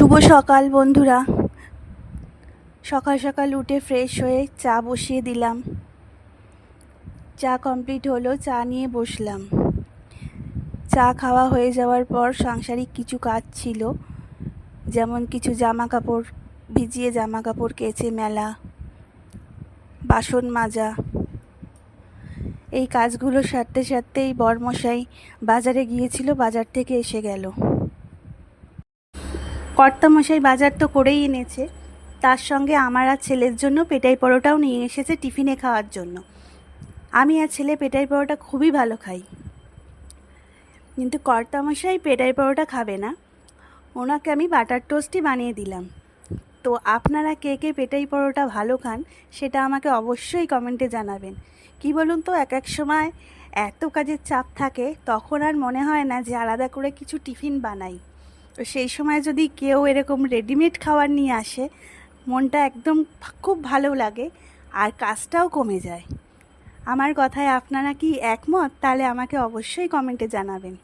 শুভ সকাল বন্ধুরা। সকাল সকাল উঠে ফ্রেশ হয়ে চা বসিয়ে দিলাম। চা কমপ্লিট হলো, চা নিয়ে বসলাম। চা খাওয়া হয়ে যাওয়ার পর সাংসারিক কিছু কাজ ছিল, যেমন কিছু জামা কাপড়, ভিজিয়ে জামা কাপড় কেচে মেলা, বাসন মাজা। এই কাজগুলো সারতে সারতেই বরমশাই বাজারে গিয়েছিল, বাজার থেকে এসে গেল। কর্তামশাই বাজার তো করেই এনেছে, তার সঙ্গে আমার আর ছেলের জন্য পেটাই পরোটাও নিয়ে এসেছে টিফিনে খাওয়ার জন্য। আমি আর ছেলে পেটাই পরোটা খুবই ভালো খাই, কিন্তু কর্তামশাই পেটাই পরোটা খাবে না, ওনাকে আমি বাটার টোস্টই বানিয়ে দিলাম। তো আপনারা কে কে পেটাই পরোটা ভালো খান সেটা আমাকে অবশ্যই কমেন্টে জানাবেন। কি বলুন তো, এক এক সময় এত কাজের চাপ থাকে, তখন আর মনে হয় না যে আলাদা করে কিছু টিফিন বানাই। তো সেই সময় যদি কেউ এরকম রেডিমেড খাবার নিয়ে আসে, মনটা একদম খুব ভালো লাগে আর কাজটাও কমে যায়। আমার কথায় আপনারা কি একমত? তাহলে আমাকে অবশ্যই কমেন্টে জানাবেন।